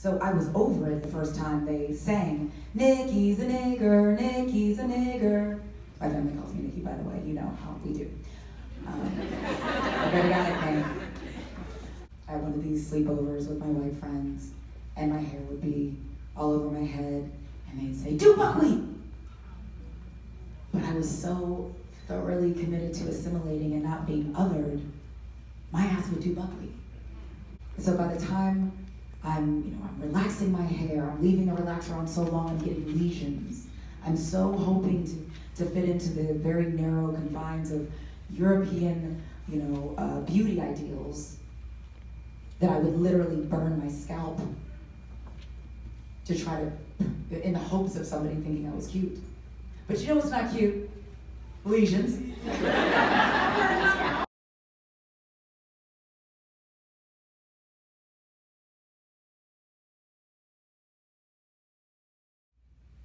So I was over it the first time they sang, Nikki's a nigger, Nikki's a nigger. My family calls me Nikki, by the way, you know how we do. I got a nickname. I had one of these sleepovers with my white friends, and my hair would be all over my head, and they'd say, do buckwheat! But I was so thoroughly committed to assimilating and not being othered, my ass would do buckwheat. So by the time I'm relaxing my hair, I'm leaving the relaxer on so long, I'm getting lesions. I'm so hoping to fit into the very narrow confines of European, beauty ideals that I would literally burn my scalp to try to, in the hopes of somebody thinking I was cute. But you know what's not cute? Lesions.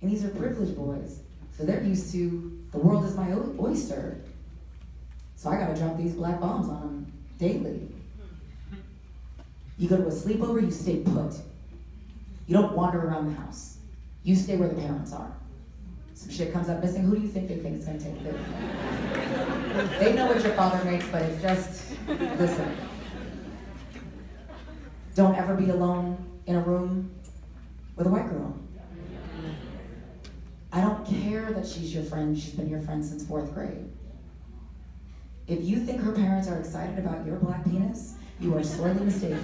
And these are privileged boys, so they're used to the world is my oyster. So I gotta drop these black bombs on them daily. You go to a sleepover, you stay put. You don't wander around the house. You stay where the parents are. Some shit comes up missing, who do you think they think it's gonna take? They know what your father makes, but it's just, listen. Don't ever be alone in a room with a white girl. I don't care that she's your friend, she's been your friend since 4th grade. If you think her parents are excited about your black penis, you are sorely mistaken.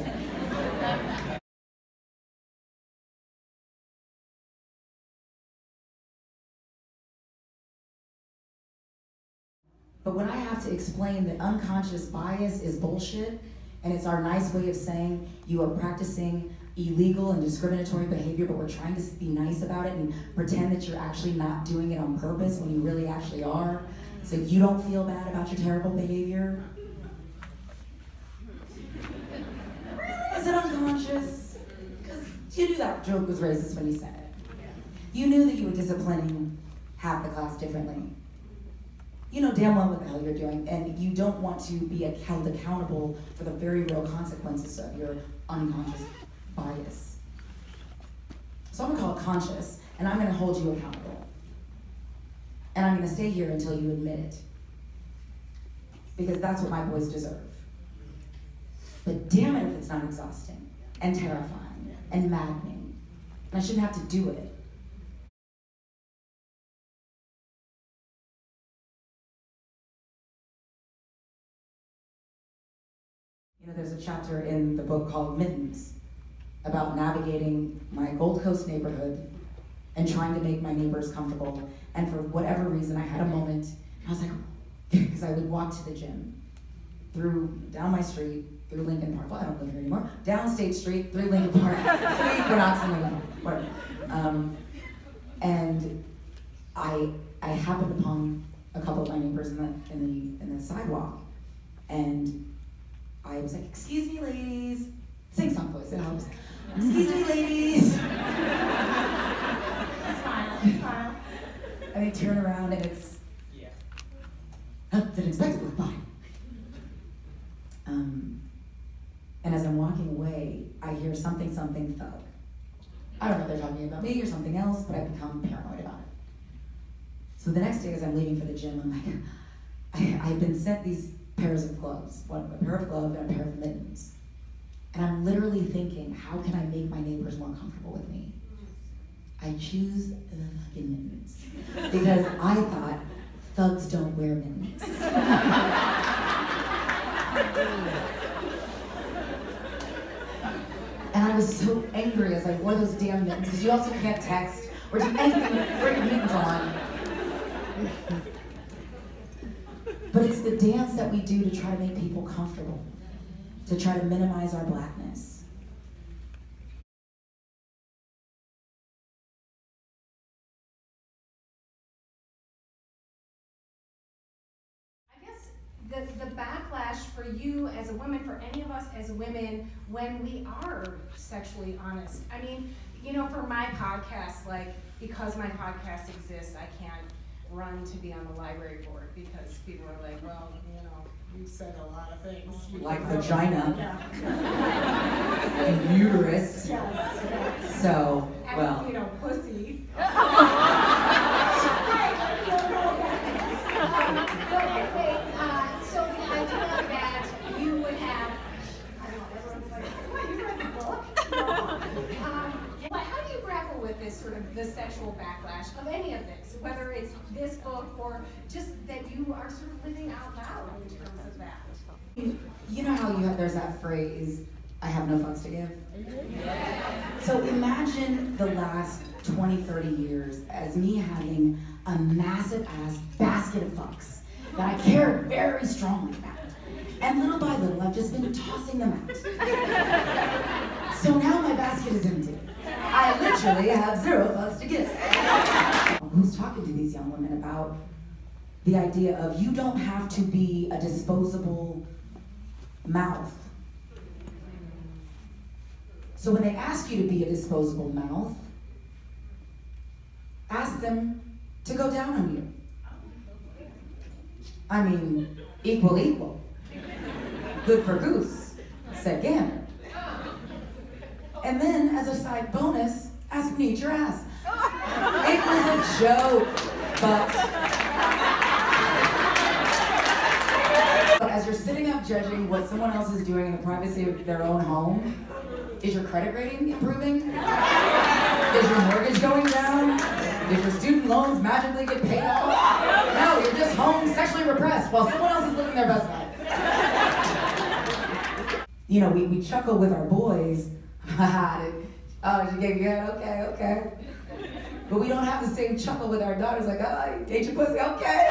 But when I have to explain that unconscious bias is bullshit, and it's our nice way of saying you are practicing illegal and discriminatory behavior, but we're trying to be nice about it and pretend that you're actually not doing it on purpose when you really actually are, so you don't feel bad about your terrible behavior. Really? Is it unconscious? Because you knew that joke was racist when you said it. You knew that you were disciplining half the class differently. You know damn well what the hell you're doing, and you don't want to be held accountable for the very real consequences of your unconscious bias. So I'm gonna call it conscious, and I'm gonna hold you accountable. And I'm gonna stay here until you admit it. Because that's what my boys deserve. But damn it if it's not exhausting, and terrifying, and maddening. And I shouldn't have to do it. There's a chapter in the book called Mittens about navigating my Gold Coast neighborhood and trying to make my neighbors comfortable. And for whatever reason, I had a moment, I was like, because I would walk to the gym, down my street, through Lincoln Park. Well, I don't live here anymore. Down State Street, through Lincoln Park, through Equinox and Lincoln, whatever. And I happened upon a couple of my neighbors in the sidewalk, and I was like, excuse me, ladies. Sing-song voice, it helps. Excuse me, ladies. Smile. And they turn around and it's, didn't expect it to look fine. And as I'm walking away, I hear something thug. I don't know if they're talking about me or something else, but I become paranoid about it. So the next day as I'm leaving for the gym, I'm like, I've been sent these pairs of gloves, a pair of gloves and a pair of mittens. And I'm literally thinking, how can I make my neighbors more comfortable with me? I choose the fucking mittens. Because I thought thugs don't wear mittens. And I was so angry as I wore those damn mittens, because you also can't text or do anything with freaking mittens on. But it's the dance that we do to try to make people comfortable, to try to minimize our blackness. I guess the backlash for you as a woman, for any of us as women, when we are sexually honest. I mean, for my podcast, because my podcast exists, I can't run to be on the library board because people are like, well, you know, you said a lot of things. Like vagina. Yeah. And uterus. Yes. So, And, well. you know, pussy. So the idea that you would have, I don't know, everyone's like, oh, you read the book? But how do you grapple with this sort of the sexual backlash of any of this, whether it's this book or just that you are sort of living out loud in terms of that? You know how there's that phrase, I have no fucks to give? So imagine the last 20, 30 years as me having a massive ass basket of fucks that I care very strongly about. And little by little, I've just been tossing them out. So now my basket is empty. I literally have 0 fucks to give. Who's talking to these young women about the idea of you don't have to be a disposable mouth. So when they ask you to be a disposable mouth, ask them to go down on you. I mean, equal. Good for goose, said Gander. And then, as a side bonus, ask me to eat your ass. It was a joke, but as you're sitting up judging what someone else is doing in the privacy of their own home, is your credit rating improving? Is your mortgage going down? Did your student loans magically get paid off? No, you're just home sexually repressed while someone else is living their best life. You know, we chuckle with our boys. Oh, she gave you head? Okay. But we don't have the same chuckle with our daughters, like, oh, you ate your pussy, okay.